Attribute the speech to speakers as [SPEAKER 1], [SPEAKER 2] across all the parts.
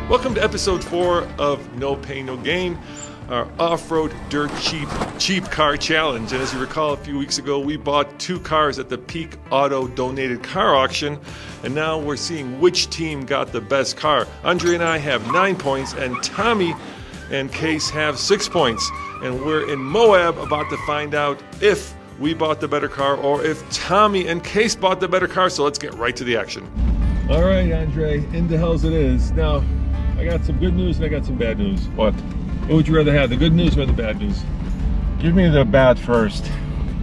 [SPEAKER 1] Welcome to episode 4 of No Pain, No Gain, our off-road dirt cheap car challenge. And as you recall, a few weeks ago, we bought 2 cars at the Peak Auto donated car auction. And now we're seeing which team got the best car. Andre and I have 9 points, and Tommy and Case have 6 points. And we're in Moab about to find out if we bought the better car or if Tommy and Case bought the better car. So let's get right to the action. All right, Andre, into hells it is. Now, I got some good news and I got some bad news.
[SPEAKER 2] What?
[SPEAKER 1] What would you rather have, the good news or the bad news?
[SPEAKER 2] Give me the bad first.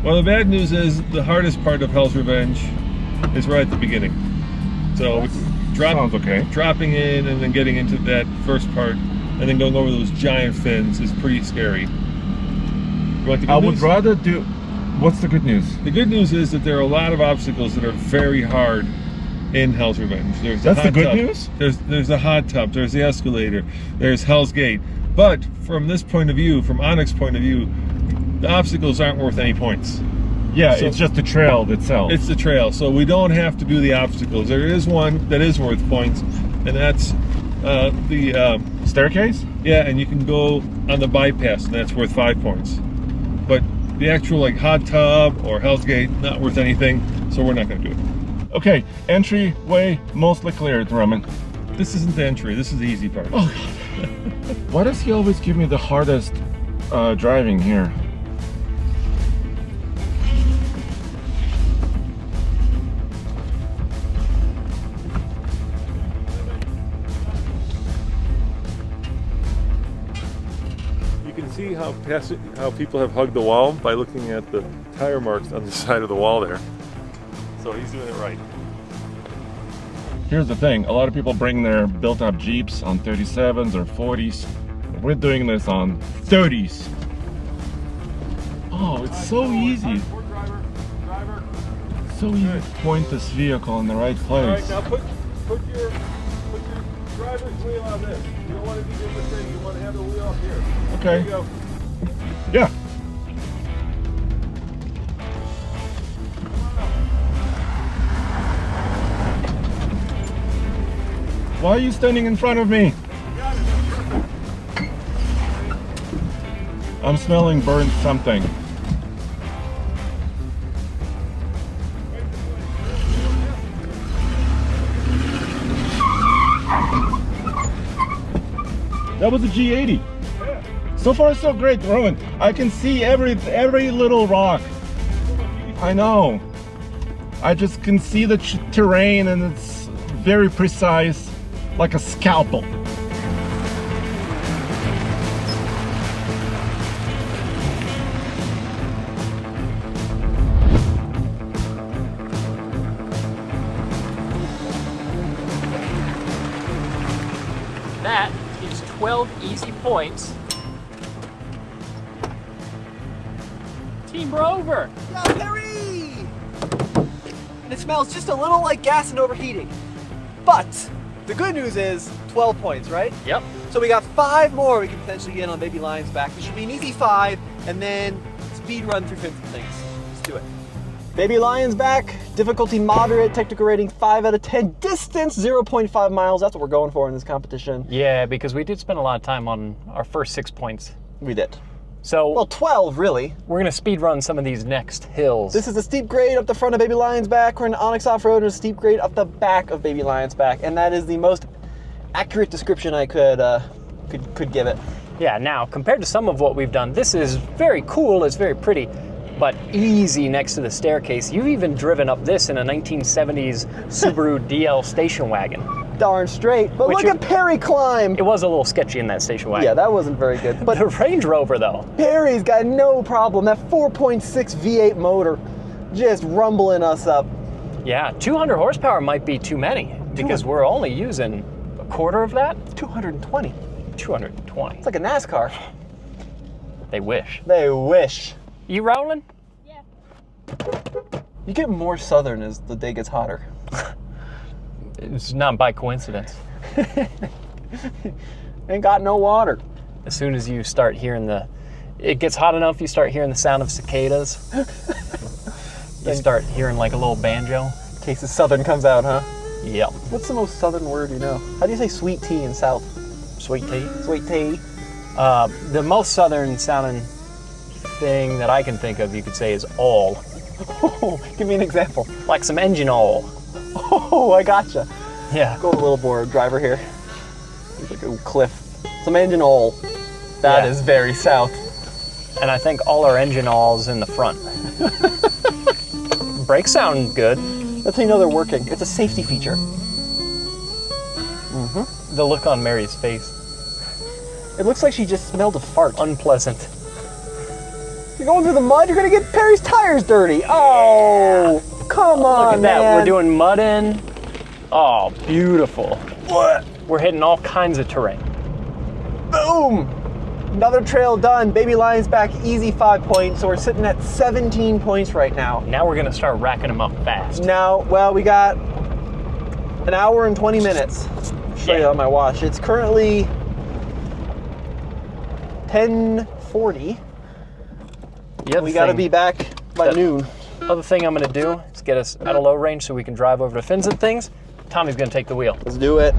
[SPEAKER 1] Well, the bad news is the hardest part of Hell's Revenge is right at the beginning. So
[SPEAKER 2] Sounds okay.
[SPEAKER 1] Dropping in and then getting into that first part and then going over those giant fins is pretty scary. You want the good
[SPEAKER 2] I
[SPEAKER 1] news?
[SPEAKER 2] would rather do... What's the good news?
[SPEAKER 1] The good news is that there are a lot of obstacles that are very hard in Hell's Revenge. There's
[SPEAKER 2] That's the good
[SPEAKER 1] tub.
[SPEAKER 2] news?
[SPEAKER 1] There's the hot tub, there's the escalator, there's Hell's Gate. But from this point of view, from Onyx's point of view, the obstacles aren't worth any points.
[SPEAKER 2] Yeah,
[SPEAKER 1] So-
[SPEAKER 2] it's just the trail itself.
[SPEAKER 1] It's the trail, so we don't have to do the obstacles. There is one that is worth points, and that's the
[SPEAKER 2] staircase?
[SPEAKER 1] yeah, and you can go on the bypass, and that's worth 5 points. But the actual like hot tub or Hell's Gate, not worth anything, so we're not going to do it.
[SPEAKER 2] Okay, entryway mostly cleared, Roman.
[SPEAKER 1] This isn't the entry. This is the easy part.
[SPEAKER 2] Oh, why does he always give me the hardest driving here?
[SPEAKER 1] You can see how people have hugged the wall by looking at the tire marks on the side of the wall there. So he's doing it right.
[SPEAKER 2] Here's the thing, a lot of people bring their built-up Jeeps on 37s or 40s. We're doing this on 30s. Oh, it's so easy.
[SPEAKER 1] Driver.
[SPEAKER 2] So easy to point this vehicle in the right
[SPEAKER 1] All right,
[SPEAKER 2] place.
[SPEAKER 1] now put your driver's wheel on this. You don't want to do this thing. You want to have the wheel up here. There
[SPEAKER 2] Okay.
[SPEAKER 1] you go.
[SPEAKER 2] Yeah. Why are you standing in front of me? I'm smelling burnt something. That was a G80. So far so great, Roman. I can see every little rock. I know. I just can see the terrain and it's very precise, like a scalpel.
[SPEAKER 3] That is 12 easy points. Team Rover.
[SPEAKER 4] Yeah, Perry! And it smells just a little like gas and overheating. But the good news is 12 points, right?
[SPEAKER 3] Yep.
[SPEAKER 4] So we got 5 more we can potentially get on Baby Lion's back. This should be an easy 5, and then speed run through 50 things. Let's do it. Baby Lion's back, difficulty moderate, technical rating 5 out of 10, distance 0.5 miles. That's what we're going for in this competition.
[SPEAKER 3] Yeah, because we did spend a lot of time on our first 6 points.
[SPEAKER 4] We did.
[SPEAKER 3] So
[SPEAKER 4] Well, 12 really.
[SPEAKER 3] we're gonna speed run some of these next hills.
[SPEAKER 4] This is a steep grade up the front of Baby Lion's back. We're in Onyx Off-Road and a steep grade up the back of Baby Lion's back. And that is the most accurate description I could give it.
[SPEAKER 3] Yeah, now compared to some of what we've done, this is very cool, it's very pretty, but easy next to the staircase. You've even driven up this in a 1970s Subaru DL station wagon.
[SPEAKER 4] Darn straight. But
[SPEAKER 3] Which
[SPEAKER 4] look
[SPEAKER 3] you-
[SPEAKER 4] at Perry climb.
[SPEAKER 3] It was a little sketchy in that station wagon.
[SPEAKER 4] Yeah, that wasn't very good. But
[SPEAKER 3] The Range Rover though,
[SPEAKER 4] Perry's got no problem. That 4.6 V8 motor just rumbling us up.
[SPEAKER 3] yeah, 200 horsepower might be too many because we're only using a quarter of that.
[SPEAKER 4] 220.
[SPEAKER 3] 220.
[SPEAKER 4] It's like a NASCAR.
[SPEAKER 3] They wish.
[SPEAKER 4] They wish.
[SPEAKER 3] You rolling?
[SPEAKER 4] You get more southern as the day gets hotter.
[SPEAKER 3] It's not by coincidence.
[SPEAKER 4] Ain't got no water.
[SPEAKER 3] As soon as you start hearing it gets hot enough, you start hearing the sound of cicadas. You start hearing like a little banjo.
[SPEAKER 4] In case the southern comes out, huh?
[SPEAKER 3] Yep.
[SPEAKER 4] What's the most southern word you know? How do you say sweet tea in South?
[SPEAKER 3] Sweet tea.
[SPEAKER 4] Sweet tea.
[SPEAKER 3] The most southern sounding thing that I can think of, you could say, is all.
[SPEAKER 4] Oh, give me an example.
[SPEAKER 3] Like some engine oil.
[SPEAKER 4] Oh, I gotcha.
[SPEAKER 3] Yeah.
[SPEAKER 4] Go a little board driver here. There's like a cliff. Some engine oil. That is very south.
[SPEAKER 3] And I think all our engine oil's in the front. Brakes sound good.
[SPEAKER 4] That's how you know they're working. It's a safety feature.
[SPEAKER 3] The look on Mary's face.
[SPEAKER 4] It looks like she just smelled a fart.
[SPEAKER 3] Unpleasant.
[SPEAKER 4] You're going through the mud, you're gonna get Perry's tires dirty. Oh, come on,
[SPEAKER 3] Look at that.
[SPEAKER 4] man.
[SPEAKER 3] We're doing mud in. Oh, beautiful.
[SPEAKER 4] What?
[SPEAKER 3] We're hitting all kinds of terrain.
[SPEAKER 4] Boom! Another trail done. Baby Lion's back, easy 5 points. So we're sitting at 17 points right now.
[SPEAKER 3] Now we're gonna start racking them up fast.
[SPEAKER 4] Now, well, we got an hour and 20 minutes. Show you on my watch. It's currently 10:40. We got to be back by noon.
[SPEAKER 3] Other thing I'm gonna do is get us at a low range so we can drive over to fins and things. Tommy's gonna take the wheel.
[SPEAKER 4] Let's do it.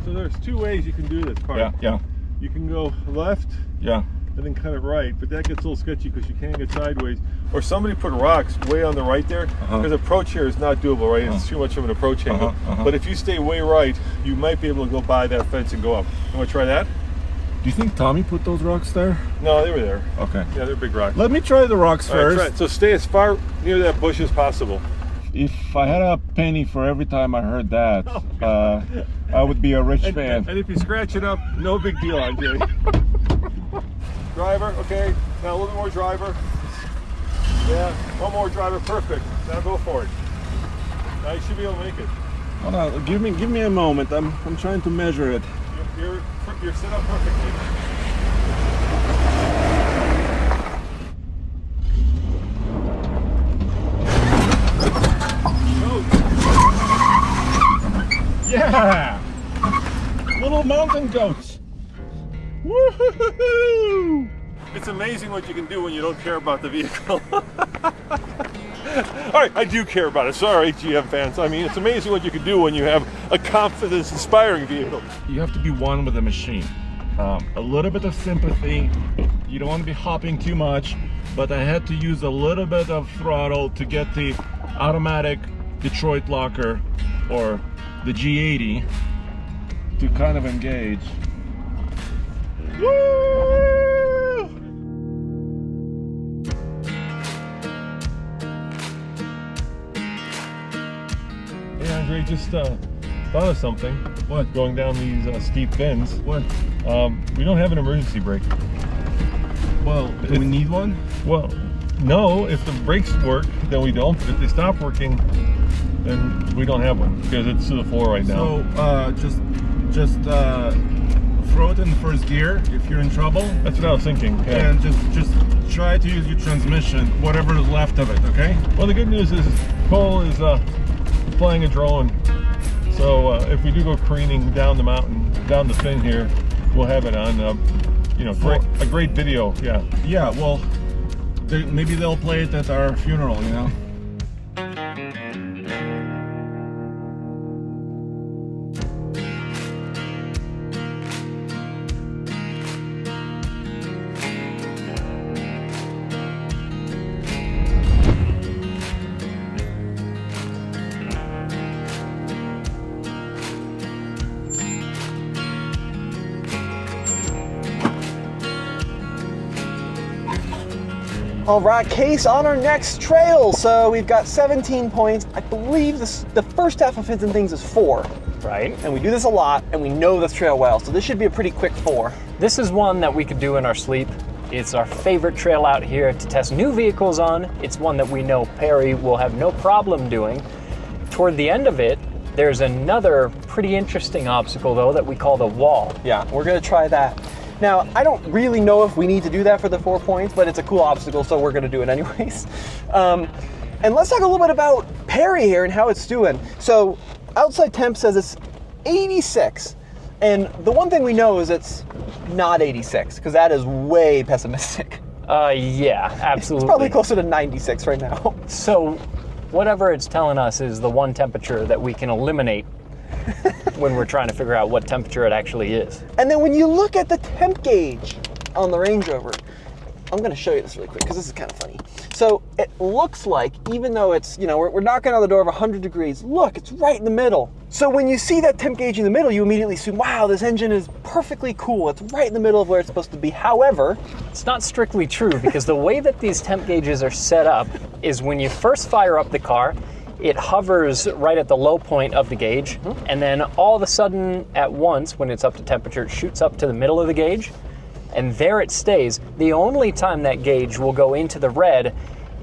[SPEAKER 1] So there's two ways you can do this part.
[SPEAKER 2] Yeah.
[SPEAKER 1] You can go left
[SPEAKER 2] Yeah.
[SPEAKER 1] and then kind of right, but that gets a little sketchy because you can't get sideways. Or somebody put rocks way on the right there, because approach here is not doable, right? It's too much of an approach angle. But if you stay way right, you might be able to go by that fence and go up. You want to try that?
[SPEAKER 2] Do you think Tommy put those rocks there?
[SPEAKER 1] No, they were there.
[SPEAKER 2] Okay.
[SPEAKER 1] Yeah, they're big rocks.
[SPEAKER 2] Let me try the rocks
[SPEAKER 1] All right,
[SPEAKER 2] first.
[SPEAKER 1] try it. So stay as far near that bush as possible.
[SPEAKER 2] If I had a penny for every time I heard that, I would be a rich man.
[SPEAKER 1] And if you scratch it up, no big deal, Andre. Driver, okay. Now a little bit more driver. Yeah, one more driver, perfect. Now go for it. Now you should be able to make it.
[SPEAKER 2] Hold on, give me a moment. I'm trying to measure it.
[SPEAKER 1] You're set up perfectly.
[SPEAKER 2] Yeah! Little mountain goats. Woohoo!
[SPEAKER 1] It's amazing what you can do when you don't care about the vehicle. All right, I do care about it. Sorry, GM fans. I mean, it's amazing what you can do when you have a confidence-inspiring vehicle.
[SPEAKER 2] You have to be one with the machine. A little bit of sympathy. You don't want to be hopping too much, but I had to use a little bit of throttle to get the automatic Detroit locker or the G80 to kind of engage. Woo!
[SPEAKER 1] Hey, Andre, just thought of something.
[SPEAKER 2] What?
[SPEAKER 1] Going down these steep bends.
[SPEAKER 2] What?
[SPEAKER 1] We don't have an emergency brake.
[SPEAKER 2] Well, do we need one?
[SPEAKER 1] Well, no. If the brakes work, then we don't. But if they stop working, then we don't have one because it's to the floor right now.
[SPEAKER 2] So just throw it in the first gear if you're in trouble.
[SPEAKER 1] That's what I was thinking. Yeah.
[SPEAKER 2] And just try to use your transmission, whatever is left of it, okay?
[SPEAKER 1] Well, the good news is Cole is flying a drone. So if we do go careening down the mountain, down the fin here, we'll have it on, a great video. Yeah.
[SPEAKER 2] Yeah, well, maybe they'll play it at our funeral, you know?
[SPEAKER 4] All right, Case on our next trail. So we've got 17 points. I believe the first half of Fins and Things is 4.
[SPEAKER 3] Right.
[SPEAKER 4] And we do this a lot, and we know this trail well. So this should be a pretty quick 4.
[SPEAKER 3] This is one that we could do in our sleep. It's our favorite trail out here to test new vehicles on. It's one that we know Perry will have no problem doing. Toward the end of it, there's another pretty interesting obstacle, though, that we call the wall.
[SPEAKER 4] Yeah, we're gonna try that. Now, I don't really know if we need to do that for the 4 points, but it's a cool obstacle, so we're gonna do it anyways. And let's talk a little bit about Perry here and how it's doing. So, outside temp says it's 86. And the one thing we know is it's not 86, because that is way pessimistic.
[SPEAKER 3] Yeah, absolutely.
[SPEAKER 4] It's probably closer to 96 right now.
[SPEAKER 3] So, whatever it's telling us is the one temperature that we can eliminate when we're trying to figure out what temperature it actually is.
[SPEAKER 4] And then when you look at the temp gauge on the Range Rover, I'm gonna show you this really quick because this is kind of funny. So it looks like, even though it's, you know, we're knocking on the door of 100 degrees, look, it's right in the middle. So when you see that temp gauge in the middle, you immediately assume, wow, this engine is perfectly cool. It's right in the middle of where it's supposed to be. However,
[SPEAKER 3] it's not strictly true because the way that these temp gauges are set up is when you first fire up the car, it hovers right at the low point of the gauge, and then all of a sudden at once, when it's up to temperature, it shoots up to the middle of the gauge, and there it stays. The only time that gauge will go into the red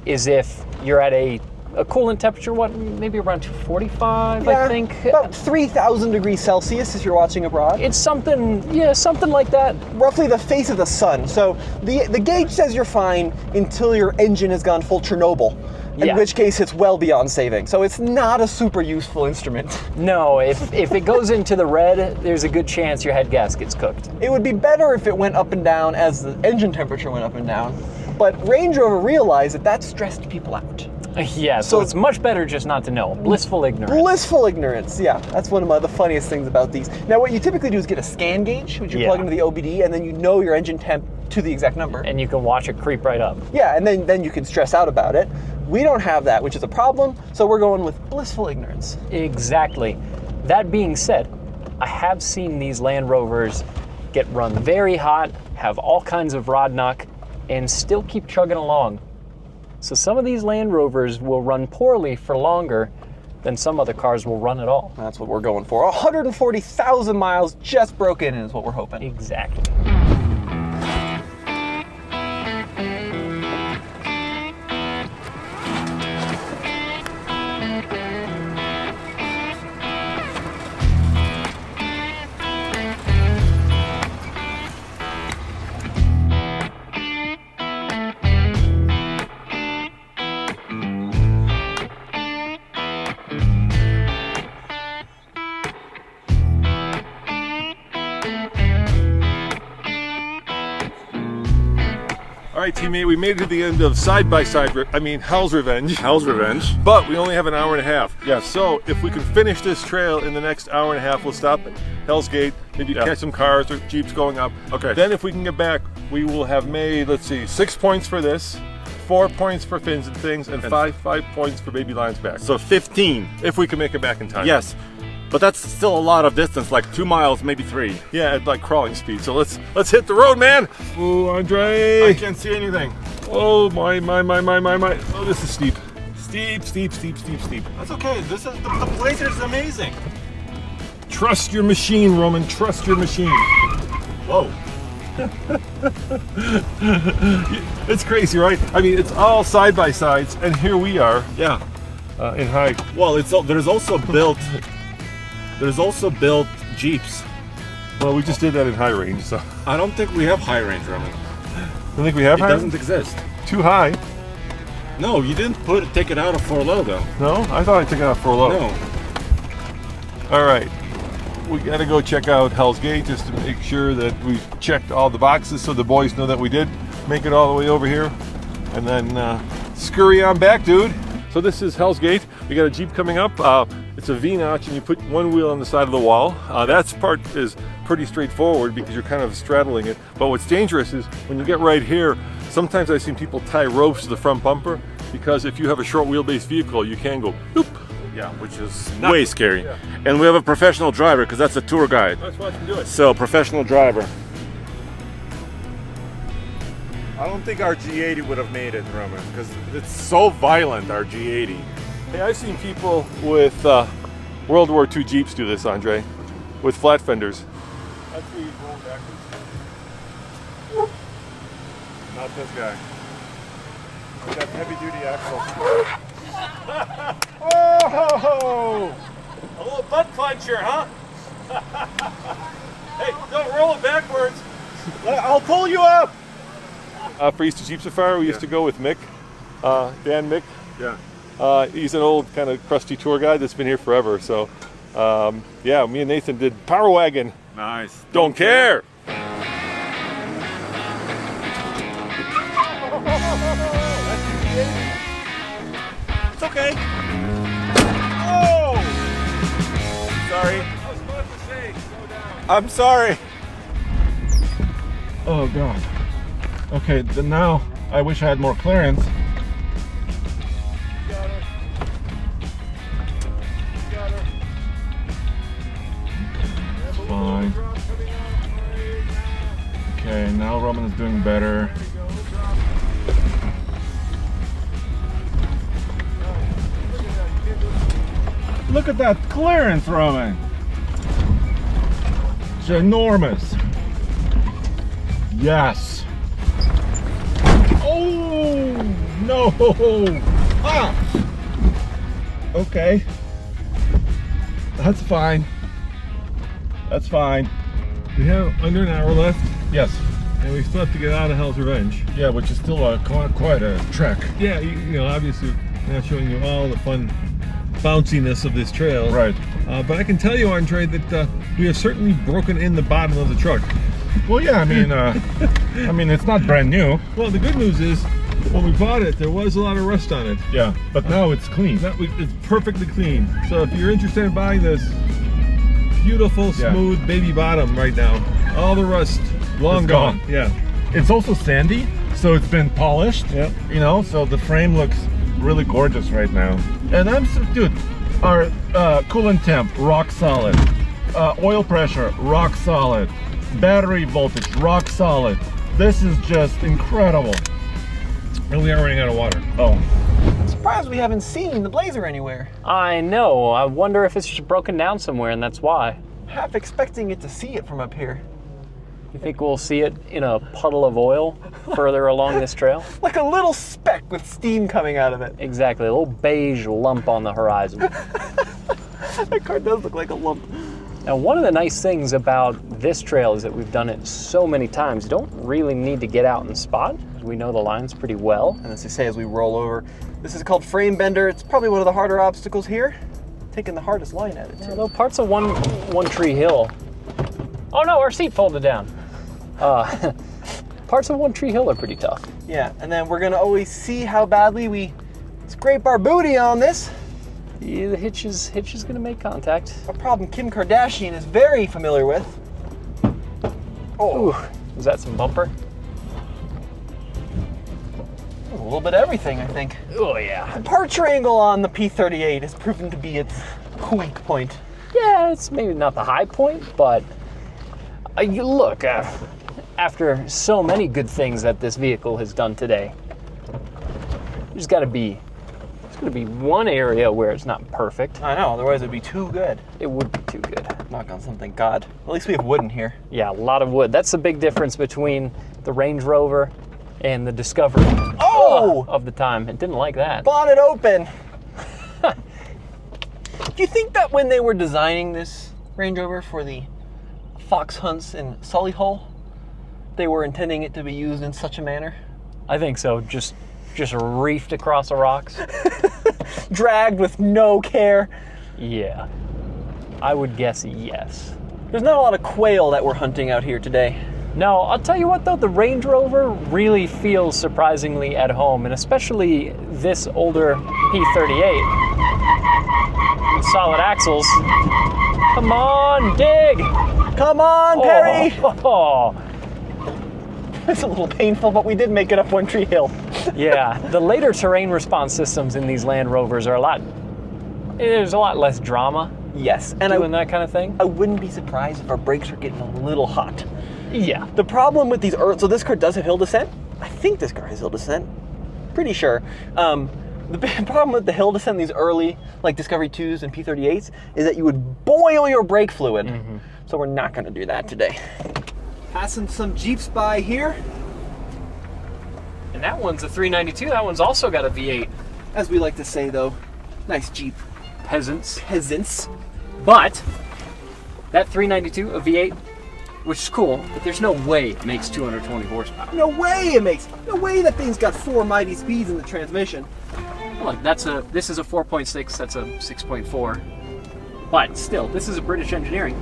[SPEAKER 3] is if you're at a coolant temperature, what, maybe around 245, I think?
[SPEAKER 4] About 3,000 degrees Celsius if you're watching abroad.
[SPEAKER 3] It's something, yeah, something like that.
[SPEAKER 4] Roughly the face of the sun. So the gauge says you're fine until your engine has gone full Chernobyl. In which case it's well beyond saving. So it's not a super useful instrument.
[SPEAKER 3] No, if it goes into the red, there's a good chance your head gasket's cooked.
[SPEAKER 4] It would be better if it went up and down as the engine temperature went up and down. But Range Rover realized that stressed people out.
[SPEAKER 3] Yeah, so it's much better just not to know. Blissful ignorance.
[SPEAKER 4] Blissful ignorance, yeah. That's one of the funniest things about these. Now what you typically do is get a scan gauge, which you plug into the OBD, and then you know your engine temp to the exact number.
[SPEAKER 3] And you can watch it creep right up.
[SPEAKER 4] Yeah, and then you can stress out about it. We don't have that, which is a problem, so we're going with blissful ignorance.
[SPEAKER 3] Exactly. That being said, I have seen these Land Rovers get run very hot, have all kinds of rod knock, and still keep chugging along. So some of these Land Rovers will run poorly for longer than some other cars will run at all.
[SPEAKER 4] That's what we're going for. 140,000 miles just broken is what we're hoping.
[SPEAKER 3] Exactly.
[SPEAKER 1] All right, teammate, we made it to the end of Hell's Revenge.
[SPEAKER 2] Hell's Revenge.
[SPEAKER 1] But we only have an hour and a half.
[SPEAKER 2] Yes.
[SPEAKER 1] So if we can finish this trail in the next hour and a half, we'll stop at Hell's Gate, maybe catch some cars or Jeeps going up.
[SPEAKER 2] Okay.
[SPEAKER 1] Then if we can get back, we will have made, 6 points for this, 4 points for fins and things, and five points for Baby Lions back.
[SPEAKER 2] So 15.
[SPEAKER 1] If we can make it back in time.
[SPEAKER 2] Yes. But that's still a lot of distance, like 2 miles, maybe 3.
[SPEAKER 1] Yeah, at like crawling speed. So let's hit the road, man. Ooh, Andre.
[SPEAKER 2] I can't see anything.
[SPEAKER 1] Oh my. Oh, this is steep. Steep.
[SPEAKER 2] That's okay. The place is amazing.
[SPEAKER 1] Trust your machine, Roman. Trust your machine.
[SPEAKER 2] Whoa.
[SPEAKER 1] It's crazy, right? I mean, it's all side by sides, and here we are.
[SPEAKER 2] Yeah.
[SPEAKER 1] In high.
[SPEAKER 2] Well, there's also built Jeeps.
[SPEAKER 1] Well, we just did that in high range, so.
[SPEAKER 2] I don't think we have high range, Roman.
[SPEAKER 1] You think we have
[SPEAKER 2] It
[SPEAKER 1] high?
[SPEAKER 2] doesn't exist.
[SPEAKER 1] Too high.
[SPEAKER 2] No, you didn't take it out of 4 low though.
[SPEAKER 1] No, I thought I took it out for a low.
[SPEAKER 2] No.
[SPEAKER 1] All right, we gotta go check out Hell's Gate just to make sure that we've checked all the boxes so the boys know that we did make it all the way over here, and then scurry on back, dude. So this is Hell's Gate. We got a Jeep coming up. It's a V-notch, and you put one wheel on the side of the wall. That part is pretty straightforward because you're kind of straddling it. But what's dangerous is when you get right here, sometimes I've seen people tie ropes to the front bumper because if you have a short wheelbase vehicle, you can go boop.
[SPEAKER 2] Yeah, which is way scary.
[SPEAKER 1] Yeah.
[SPEAKER 2] And we have a professional driver because that's a tour guide.
[SPEAKER 1] Let's watch him do it.
[SPEAKER 2] So, professional driver.
[SPEAKER 5] I don't think our G80 would have made it, Roman, because it's so violent, our G80.
[SPEAKER 1] Hey, I've seen people with World War II Jeeps do this, Andre, with flat fenders. That's where you roll backwards.
[SPEAKER 5] Not this guy. He's got heavy duty axle.
[SPEAKER 1] Oh! A little butt puncher, huh? Hey, don't roll it backwards.
[SPEAKER 5] I'll pull you up!
[SPEAKER 1] For Easter Jeep Safari, we used to go with Mick, Dan Mick.
[SPEAKER 5] Yeah.
[SPEAKER 1] He's an old kind of crusty tour guide that's been here forever. So, yeah, me and Nathan did Power Wagon.
[SPEAKER 5] Nice.
[SPEAKER 1] Don't care.
[SPEAKER 5] It's okay. Oh! Sorry. I'm sorry.
[SPEAKER 2] Oh god. Okay, then now I wish I had more clearance. It's fine. Okay, now Roman is doing better. Look at that clearance, Roman. Ginormous. Yes. Oh no. Ah. Okay. That's fine. That's fine.
[SPEAKER 1] We have under an hour left,
[SPEAKER 2] Yes.
[SPEAKER 1] and we still have to get out of Hell's Revenge.
[SPEAKER 2] Yeah, which is still quite a trek.
[SPEAKER 1] Yeah, you know, obviously, we're not showing you all the fun bounciness of this trail.
[SPEAKER 2] Right.
[SPEAKER 1] But I can tell you, Andre, that we have certainly broken in the bottom of the truck.
[SPEAKER 2] Well, yeah. I mean, it's not brand new.
[SPEAKER 1] Well, the good news is, when we bought it, there was a lot of rust on it.
[SPEAKER 2] Yeah, but now it's clean.
[SPEAKER 1] It's perfectly clean. So if you're interested in buying this beautiful, smooth baby bottom right now, all the rust long
[SPEAKER 2] It's
[SPEAKER 1] gone.
[SPEAKER 2] gone.
[SPEAKER 1] Yeah.
[SPEAKER 2] It's also sandy, so it's been polished.
[SPEAKER 1] Yeah.
[SPEAKER 2] You know, so the frame looks really gorgeous right now. And dude, our coolant temp, rock solid. Oil pressure, rock solid. Battery voltage, rock solid. This is just incredible.
[SPEAKER 1] And we are running out of water.
[SPEAKER 2] Oh,
[SPEAKER 4] I'm surprised we haven't seen the Blazer anywhere.
[SPEAKER 3] I know. I wonder if it's just broken down somewhere, and that's why.
[SPEAKER 4] Half expecting it to see it from up here.
[SPEAKER 3] You think we'll see it in a puddle of oil further along this trail?
[SPEAKER 4] Like a little speck with steam coming out of it.
[SPEAKER 3] Exactly, a little beige lump on the horizon.
[SPEAKER 4] That car does look like a lump.
[SPEAKER 3] Now, one of the nice things about this trail is that we've done it so many times. You don't really need to get out and spot. We know the lines pretty well.
[SPEAKER 4] And as they say as we roll over, this is called Frame Bender. It's probably one of the harder obstacles here. Taking the hardest line at it, too.
[SPEAKER 3] Although parts of one Tree Hill. Oh no, our seat folded down. Parts of One Tree Hill are pretty tough.
[SPEAKER 4] Yeah, and then we're gonna always see how badly we scrape our booty on this.
[SPEAKER 3] Yeah, the hitch is gonna make contact.
[SPEAKER 4] A problem Kim Kardashian is very familiar with. Oh,
[SPEAKER 3] Ooh, was that some bumper?
[SPEAKER 4] a little bit of everything, I think.
[SPEAKER 3] Oh yeah.
[SPEAKER 4] Departure angle on the P38 has proven to be its weak point.
[SPEAKER 3] Yeah, it's maybe not the high point, but you look, after so many good things that this vehicle has done today, there's gonna be one area where it's not perfect.
[SPEAKER 4] I know, otherwise it'd be too good.
[SPEAKER 3] It would be too good.
[SPEAKER 4] Knock on something, God. At least we have wood in here.
[SPEAKER 3] Yeah, a lot of wood. That's the big difference between the Range Rover and the Discovery of the time. It didn't like that.
[SPEAKER 4] Bonnet open. Do you think that when they were designing this Range Rover for the fox hunts in Solihull, they were intending it to be used in such a manner?
[SPEAKER 3] I think so. Just reefed across the rocks.
[SPEAKER 4] Dragged with no care.
[SPEAKER 3] Yeah, I would guess yes.
[SPEAKER 4] There's not a lot of quail that we're hunting out here today.
[SPEAKER 3] No, I'll tell you what though, the Range Rover really feels surprisingly at home, and especially this older P38. With solid axles. Come on, dig!
[SPEAKER 4] Come on, Perry!
[SPEAKER 3] Oh.
[SPEAKER 4] It's a little painful, but we did make it up One Tree Hill.
[SPEAKER 3] Yeah, the later terrain response systems in these Land Rovers are there's a lot less drama.
[SPEAKER 4] Yes, and
[SPEAKER 3] doing that kind of thing.
[SPEAKER 4] I wouldn't be surprised if our brakes are getting a little hot.
[SPEAKER 3] Yeah.
[SPEAKER 4] The problem with these, so this car does have hill descent. I think this car has hill descent. Pretty sure. The big problem with the hill descent, these early, like Discovery 2s and P38s, is that you would boil your brake fluid. Mm-hmm. So we're not gonna do that today. Passing some Jeeps by here.
[SPEAKER 3] And that one's a 392. That one's also got a V8.
[SPEAKER 4] As we like to say though, nice Jeep.
[SPEAKER 3] Peasants.
[SPEAKER 4] But
[SPEAKER 3] that 392, a V8, which is cool, but there's no way it makes 220 horsepower.
[SPEAKER 4] No way that thing's got 4 mighty speeds in the transmission.
[SPEAKER 3] Look, this is a 4.6, that's a 6.4. But still, this is a British engineering.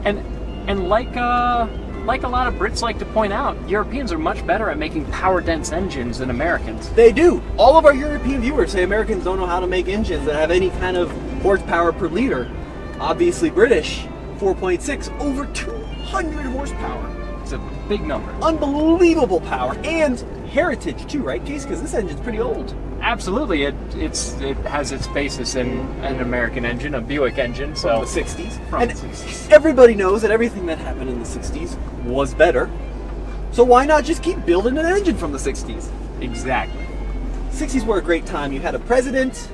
[SPEAKER 3] And like a lot of Brits like to point out, Europeans are much better at making power-dense engines than Americans.
[SPEAKER 4] They do. All of our European viewers say Americans don't know how to make engines that have any kind of horsepower per liter. Obviously British, 4.6, over 200 horsepower.
[SPEAKER 3] It's a big number.
[SPEAKER 4] Unbelievable power and heritage too, right, Case? Because this engine's pretty old.
[SPEAKER 3] Absolutely, it has its basis in an American engine, a Buick engine. So
[SPEAKER 4] From the 60s.
[SPEAKER 3] From
[SPEAKER 4] And
[SPEAKER 3] the 60s.
[SPEAKER 4] everybody knows that everything that happened in the 60s was better. So why not just keep building an engine from the 60s?
[SPEAKER 3] Exactly.
[SPEAKER 4] 60s were a great time. You had a president,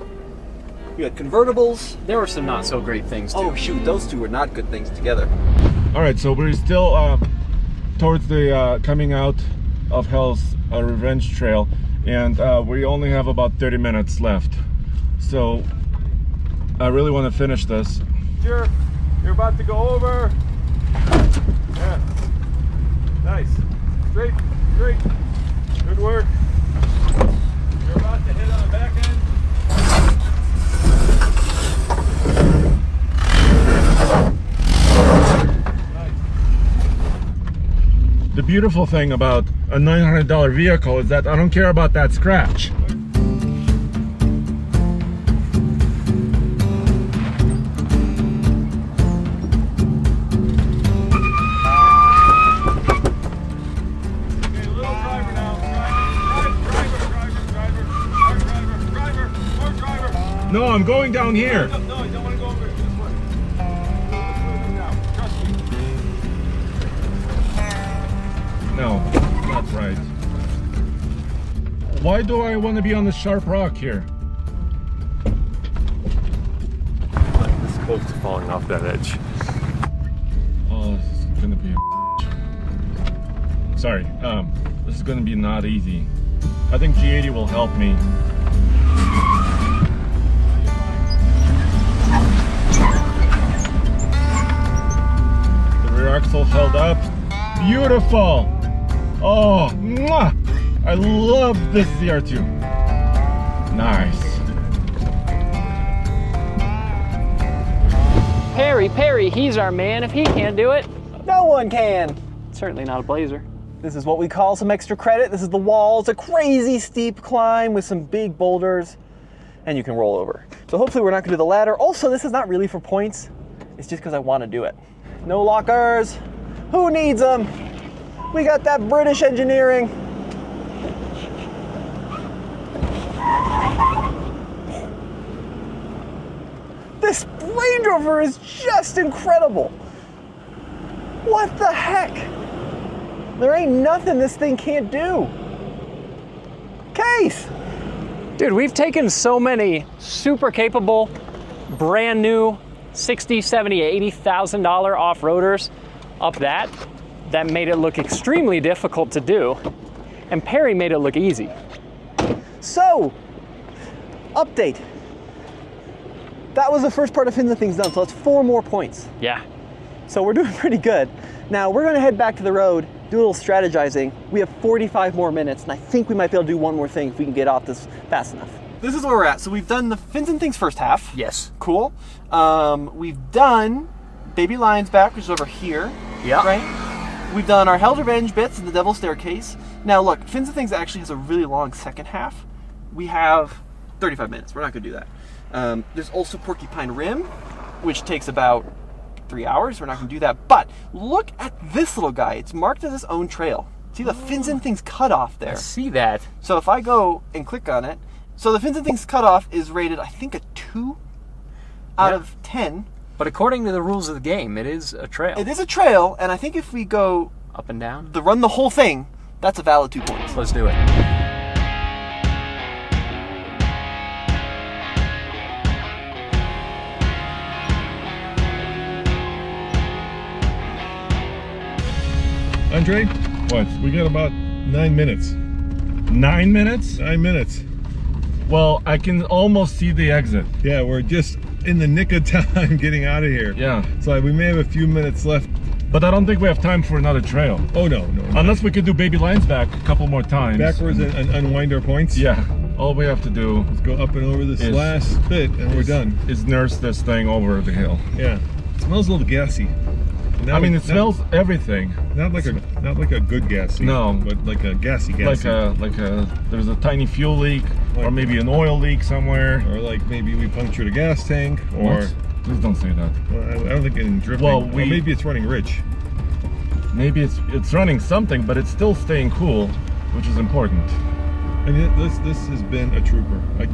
[SPEAKER 4] you had convertibles.
[SPEAKER 3] There were some not so great things too.
[SPEAKER 4] Oh shoot, those two were not good things together.
[SPEAKER 2] All right, so we're still towards the coming out of Hell's Revenge Trail, and we only have about 30 minutes left. So I really want to finish this.
[SPEAKER 1] Sure. You're about to go over. Yeah. Nice. Straight. Good work. You're about to hit on the back end.
[SPEAKER 2] The beautiful thing about a $900 vehicle is that I don't care about that scratch.
[SPEAKER 1] Okay, little driver now. Driver. More driver.
[SPEAKER 2] No, I'm going down here.
[SPEAKER 1] No, you don't want to go over this way. Let's move him now. Trust me.
[SPEAKER 2] No, that's right. Why do I want to be on the sharp rock here?
[SPEAKER 1] This close to falling off that edge.
[SPEAKER 2] Oh, this is gonna be sorry, this is gonna be not easy. I think G80 will help me. The rear axle held up. Beautiful! Oh, mwah! I love this ZR2. Nice.
[SPEAKER 3] Perry, he's our man. If he can't do it,
[SPEAKER 4] No one can.
[SPEAKER 3] certainly not a Blazer.
[SPEAKER 4] This is what we call some extra credit. This is the wall. It's a crazy steep climb with some big boulders, and you can roll over. So hopefully we're not gonna do the ladder. Also, this is not really for points. It's just because I want to do it. No lockers. Who needs them? We got that British engineering. This Range Rover is just incredible. What the heck? There ain't nothing this thing can't do. Case!
[SPEAKER 3] Dude, we've taken so many super capable, brand new $60,000, $70,000, $80,000 off-roaders up that made it look extremely difficult to do, and Perry made it look easy.
[SPEAKER 4] So, update. That was the first part of Fins and Things done, so that's 4 more points.
[SPEAKER 3] Yeah.
[SPEAKER 4] So we're doing pretty good. Now we're gonna head back to the road, do a little strategizing. We have 45 more minutes, and I think we might be able to do one more thing if we can get off this fast enough. This is where we're at. So we've done the Fins and Things first half.
[SPEAKER 3] Yes.
[SPEAKER 4] Cool. We've done Baby Lion's Back, which is over here.
[SPEAKER 3] Yeah.
[SPEAKER 4] Right? We've done our Hell's Revenge bits and the Devil's Staircase. Now look, Fins and Things actually has a really long second half. We have 35 minutes. We're not gonna do that. There's also Porcupine Rim, which takes about 3 hours. We're not gonna do that. But look at this little guy. It's marked as its own trail. See the Fins and Things cutoff there.
[SPEAKER 3] I see that.
[SPEAKER 4] So if I go and click on it, so the Fins and Things cutoff is rated, I think, a 2 out of 10.
[SPEAKER 3] But according to the rules of the game, it is a trail.
[SPEAKER 4] It is a trail, and I think if we go
[SPEAKER 3] Up and down.
[SPEAKER 4] run the whole thing, that's a valid 2 points.
[SPEAKER 3] Let's do it.
[SPEAKER 2] Andre, what? We got about 9 minutes. 9 minutes?
[SPEAKER 1] 9 minutes.
[SPEAKER 2] Well, I can almost see the exit.
[SPEAKER 1] Yeah, we're just in the nick of time getting out of here.
[SPEAKER 2] Yeah.
[SPEAKER 1] So we may have a few minutes left.
[SPEAKER 2] But I don't think we have time for another trail.
[SPEAKER 1] Oh, no.
[SPEAKER 2] Unless we could do Baby Lion's Back a couple more times.
[SPEAKER 1] Backwards and unwind our points.
[SPEAKER 2] Yeah. All we have to do
[SPEAKER 1] Let's go up and over this last bit and we're done.
[SPEAKER 2] is nurse this thing over the hill.
[SPEAKER 1] Yeah. It smells a little gassy.
[SPEAKER 2] I mean, it smells everything.
[SPEAKER 1] Not like a good gassy.
[SPEAKER 2] No.
[SPEAKER 1] But like a gassy.
[SPEAKER 2] There's a tiny fuel leak, or maybe an oil leak somewhere.
[SPEAKER 1] Or like maybe we punctured a gas tank, or
[SPEAKER 2] What? Please don't say that.
[SPEAKER 1] Well, I don't think anything drifting.
[SPEAKER 2] Well,
[SPEAKER 1] Or maybe it's running rich.
[SPEAKER 2] Maybe it's running something, but it's still staying cool, which is important.
[SPEAKER 1] And this has been a trooper. I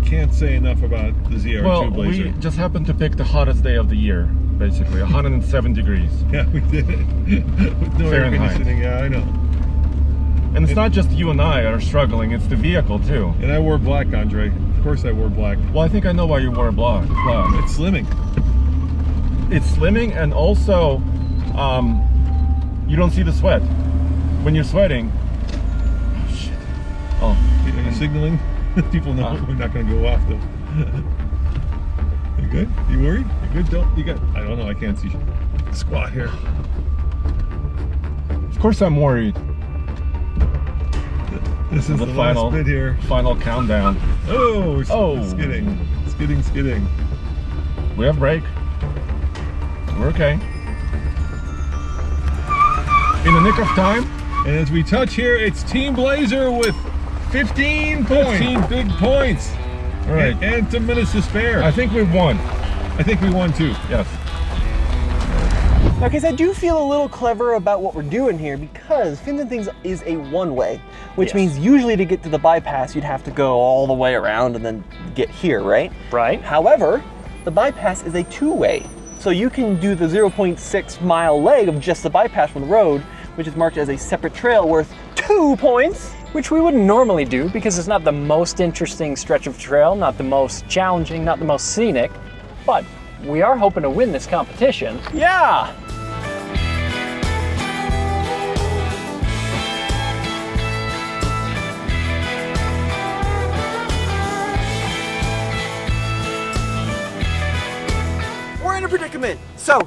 [SPEAKER 1] can't say enough about the ZR2
[SPEAKER 2] Well,
[SPEAKER 1] Blazer.
[SPEAKER 2] we just happened to pick the hottest day of the year, basically, 107 degrees.
[SPEAKER 1] Yeah, we did it. With no air
[SPEAKER 2] Fahrenheit.
[SPEAKER 1] conditioning. Yeah, I know.
[SPEAKER 2] And it's not just you and I are struggling, it's the vehicle too.
[SPEAKER 1] And I wore black, Andre. Of course I wore black.
[SPEAKER 2] Well, I think I know why you wore black.
[SPEAKER 1] It's slimming.
[SPEAKER 2] It's slimming, and also you don't see the sweat. When you're sweating, oh shit. Oh,
[SPEAKER 1] Are you signaling? People know we're not going to go off though. You good? You worried? You good? You got? I don't know. I can't see squat here.
[SPEAKER 2] of course I'm worried.
[SPEAKER 1] This is the
[SPEAKER 2] final
[SPEAKER 1] last bit here.
[SPEAKER 2] Final countdown.
[SPEAKER 1] Oh,
[SPEAKER 2] Oh.
[SPEAKER 1] skidding.
[SPEAKER 2] We have brake. We're okay. In the nick of time.
[SPEAKER 1] And as we touch here, it's Team Blazer with 15 points. 15 big points.
[SPEAKER 2] All right.
[SPEAKER 1] And 2 minutes to spare.
[SPEAKER 2] I think we've won.
[SPEAKER 1] I think we won too.
[SPEAKER 2] Yes.
[SPEAKER 4] Now, guys, I do feel a little clever about what we're doing here because Fins and Things is a one-way, which means usually to get to the bypass, you'd have to go all the way around and then get here, right?
[SPEAKER 3] Right.
[SPEAKER 4] However, the bypass is a two-way. So you can do the 0.6 mile leg of just the bypass from the road, which is marked as a separate trail worth 2 points.
[SPEAKER 3] Which we wouldn't normally do because it's not the most interesting stretch of trail, not the most challenging, not the most scenic, but we are hoping to win this competition.
[SPEAKER 4] Yeah! We're in a predicament. So,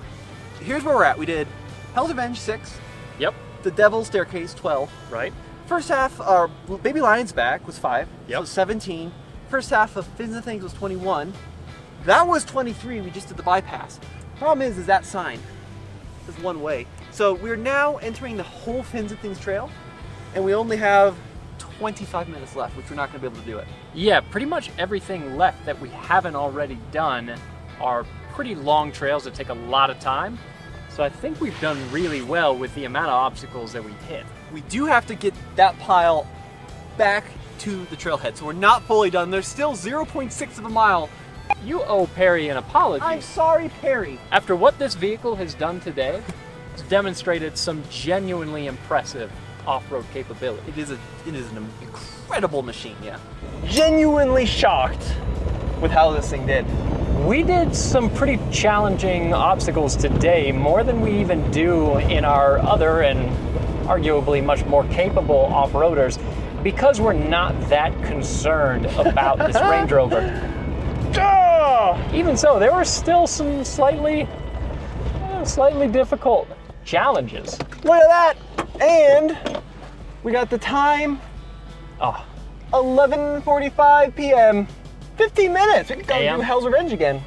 [SPEAKER 4] here's where we're at. We did Hell's Revenge 6,
[SPEAKER 3] Yep.
[SPEAKER 4] The Devil's Staircase 12.
[SPEAKER 3] Right.
[SPEAKER 4] First half, our Baby Lion's Back was 5,
[SPEAKER 3] Yep.
[SPEAKER 4] so 17. First half of Fins and Things was 21. That was 23, we just did the bypass. Problem is that sign is one way. So we're now entering the whole Fins and Things trail, and we only have 25 minutes left, which we're not gonna be able to do it.
[SPEAKER 3] Yeah, pretty much everything left that we haven't already done are pretty long trails that take a lot of time. So I think we've done really well with the amount of obstacles that we hit.
[SPEAKER 4] We do have to get that pile back to the trailhead, so we're not fully done. There's still 0.6 of a mile.
[SPEAKER 3] You owe Perry an apology.
[SPEAKER 4] I'm sorry, Perry.
[SPEAKER 3] After what this vehicle has done today, it's demonstrated some genuinely impressive off-road capability.
[SPEAKER 4] It is an incredible machine, yeah. Genuinely shocked with how this thing did.
[SPEAKER 3] We did some pretty challenging obstacles today, more than we even do in our other and arguably much more capable off-roaders, because we're not that concerned about this Range Rover. Even so, there were still some slightly difficult challenges.
[SPEAKER 4] Look at that! And we got the time,
[SPEAKER 3] Oh,
[SPEAKER 4] 11:45 p.m. 15 minutes! We can go
[SPEAKER 3] AM?
[SPEAKER 4] do Hell's Revenge again.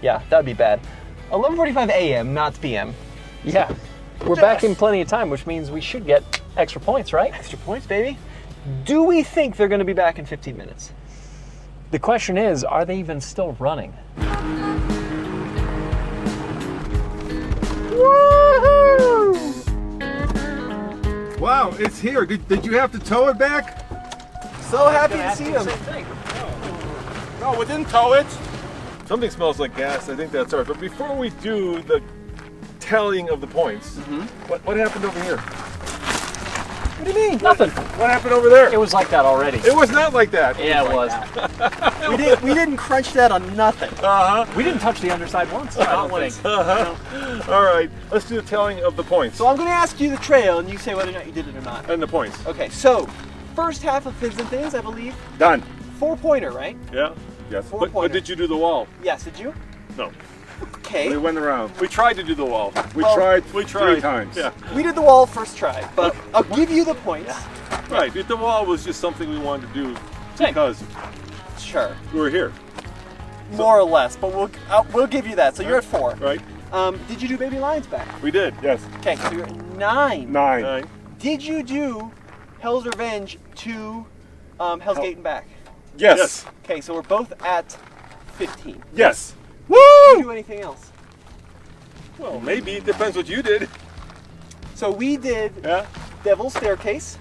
[SPEAKER 4] Yeah, that'd be bad. 11:45 a.m., not p.m.
[SPEAKER 3] yeah. We're back in plenty of time, which means we should get extra points, right?
[SPEAKER 4] Extra points, baby. Do we think they're gonna be back in 15 minutes?
[SPEAKER 3] The question is, are they even still running?
[SPEAKER 4] Woohoo!
[SPEAKER 1] Wow, it's here. Did you have to tow it back?
[SPEAKER 4] So happy to see them.
[SPEAKER 5] No, we didn't tow it. Something smells like gas. I think that's ours. But before we do the tallying of the points, what happened over here?
[SPEAKER 4] What do you mean?
[SPEAKER 3] Nothing.
[SPEAKER 5] What happened over there?
[SPEAKER 3] It was like that already.
[SPEAKER 5] It was not like that.
[SPEAKER 3] Yeah, it was.
[SPEAKER 4] We didn't crunch that on nothing.
[SPEAKER 3] We didn't touch the underside once. I don't think.
[SPEAKER 5] All right, let's do the tallying of the points
[SPEAKER 4] So I'm gonna ask you the trail, and you say whether or not you did it or not.
[SPEAKER 5] and the points.
[SPEAKER 4] Okay, so first half of Fins and Things, I believe,
[SPEAKER 5] Done.
[SPEAKER 4] 4-pointer, right?
[SPEAKER 5] Yeah. Yes.
[SPEAKER 4] Four
[SPEAKER 5] But
[SPEAKER 4] pointer.
[SPEAKER 5] did you do the wall?
[SPEAKER 4] Yes, did you?
[SPEAKER 5] No.
[SPEAKER 4] Okay.
[SPEAKER 5] We went around. We tried to do the wall. We
[SPEAKER 4] Well,
[SPEAKER 5] tried 3 times.
[SPEAKER 1] Yeah.
[SPEAKER 4] We did the wall first try, but I'll give you the points.
[SPEAKER 1] Right. The wall was just something we wanted to do
[SPEAKER 3] Same.
[SPEAKER 1] because
[SPEAKER 4] Sure,
[SPEAKER 1] we were here,
[SPEAKER 4] more or less, but we'll give you that. So you're at 4.
[SPEAKER 1] right?
[SPEAKER 4] Did you do Baby Lion's Back?
[SPEAKER 1] We did.
[SPEAKER 5] Yes.
[SPEAKER 4] Okay, so you're at 9.
[SPEAKER 5] 9.
[SPEAKER 1] 9.
[SPEAKER 4] Did you do Hell's Revenge to Hell's Gate and back?
[SPEAKER 5] Yes.
[SPEAKER 1] Yes.
[SPEAKER 4] Okay, so we're both at 15.
[SPEAKER 5] Yes.
[SPEAKER 4] Did you do anything else?
[SPEAKER 5] Well, maybe. It depends what you did.
[SPEAKER 4] So we did
[SPEAKER 5] Yeah?
[SPEAKER 4] Devil's Staircase.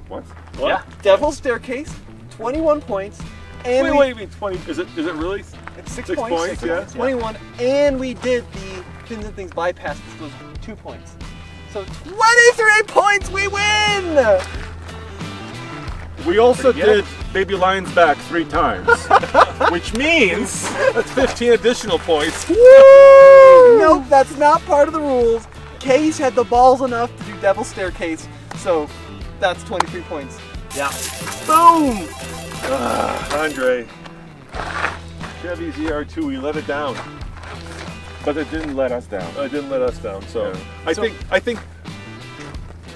[SPEAKER 5] What?
[SPEAKER 3] Yeah.
[SPEAKER 4] Devil's Staircase, 21 points. And
[SPEAKER 5] Wait, 20. Is it really?
[SPEAKER 4] It's 6
[SPEAKER 5] 6
[SPEAKER 4] points.
[SPEAKER 5] points, yeah.
[SPEAKER 4] 21. And we did the Fins and Things bypass, which was 2 points. So 23 points, we win!
[SPEAKER 5] We also
[SPEAKER 3] Pretty good.
[SPEAKER 5] did Baby Lion's Back 3 times, which means that's 15 additional points.
[SPEAKER 4] Nope, that's not part of the rules. Case had the balls enough to do Devil's Staircase, so that's 23 points.
[SPEAKER 3] Yeah.
[SPEAKER 4] Boom!
[SPEAKER 5] Andre, Chevy ZR2, we let it down. But it didn't let us down. It didn't let us down. So
[SPEAKER 3] Yeah.
[SPEAKER 5] I think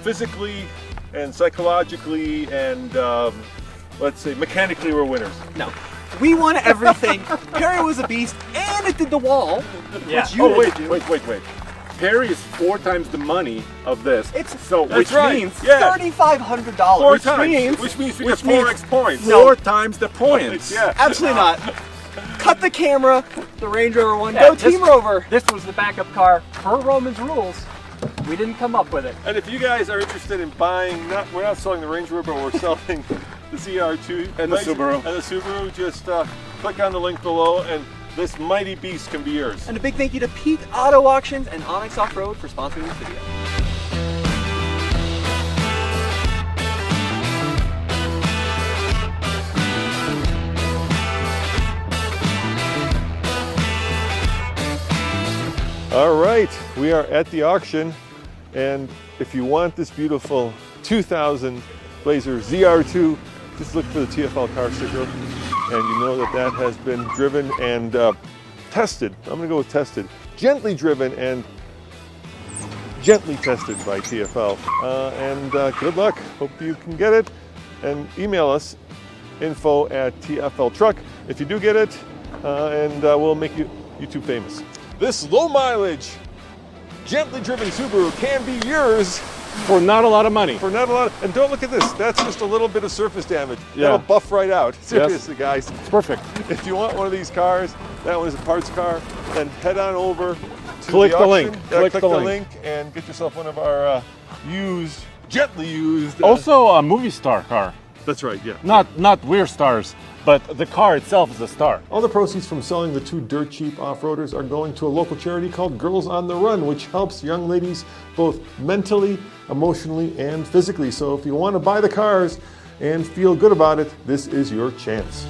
[SPEAKER 5] physically and psychologically and let's say mechanically we're winners.
[SPEAKER 4] No. We won everything. Perry was a beast, and it did the wall,
[SPEAKER 3] Yeah.
[SPEAKER 4] which you
[SPEAKER 5] Oh
[SPEAKER 4] didn't do.
[SPEAKER 5] wait. Perry is 4 times the money of this.
[SPEAKER 4] It's
[SPEAKER 5] so
[SPEAKER 4] that's
[SPEAKER 5] which
[SPEAKER 4] right.
[SPEAKER 5] means
[SPEAKER 4] $3,500.
[SPEAKER 5] 4
[SPEAKER 4] Which
[SPEAKER 5] times.
[SPEAKER 4] means
[SPEAKER 5] Which means we
[SPEAKER 4] which
[SPEAKER 5] get 4x points.
[SPEAKER 4] No.
[SPEAKER 5] 4 times the points. Yeah.
[SPEAKER 4] absolutely not. Cut the camera. The Range Rover won.
[SPEAKER 3] Yeah,
[SPEAKER 4] Go Team Rover.
[SPEAKER 3] This was the backup car per Roman's rules. We didn't come up with it.
[SPEAKER 5] And if you guys are interested in buying, we're not selling the Range Rover, but we're selling the ZR2
[SPEAKER 2] And the Subaru.
[SPEAKER 5] And the Subaru, just click on the link below, and this mighty beast can be yours.
[SPEAKER 4] And a big thank you to Pete Auto Auctions and Onyx Off-Road for sponsoring this video.
[SPEAKER 1] All right, we are at the auction, and if you want this beautiful 2000 Blazer ZR2, just look for the TFL car sticker, and you know that that has been driven and tested. I'm gonna go with tested, gently driven and gently tested by TFL. And good luck. Hope you can get it, and email us info@TFL Truck if you do get it, and we'll make you YouTube famous. This low mileage, gently driven Subaru can be yours
[SPEAKER 2] For not a lot of money.
[SPEAKER 1] for not a lot. And don't look at this. That's just a little bit of surface damage.
[SPEAKER 2] Yeah.
[SPEAKER 1] That'll buff right out. Seriously, guys.
[SPEAKER 2] It's perfect.
[SPEAKER 1] If you want one of these cars, that one is a parts car, then head on over to
[SPEAKER 2] Click the
[SPEAKER 1] auction.
[SPEAKER 2] link.
[SPEAKER 1] Click
[SPEAKER 2] Click
[SPEAKER 1] the
[SPEAKER 2] the
[SPEAKER 1] link and get yourself one of our used, gently used.
[SPEAKER 2] Also a movie star car.
[SPEAKER 1] That's right, yeah.
[SPEAKER 2] Not we're stars, but the car itself is a star.
[SPEAKER 1] All the proceeds from selling the 2 dirt cheap off-roaders are going to a local charity called Girls on the Run, which helps young ladies both mentally, emotionally, and physically. So if you want to buy the cars and feel good about it, this is your chance.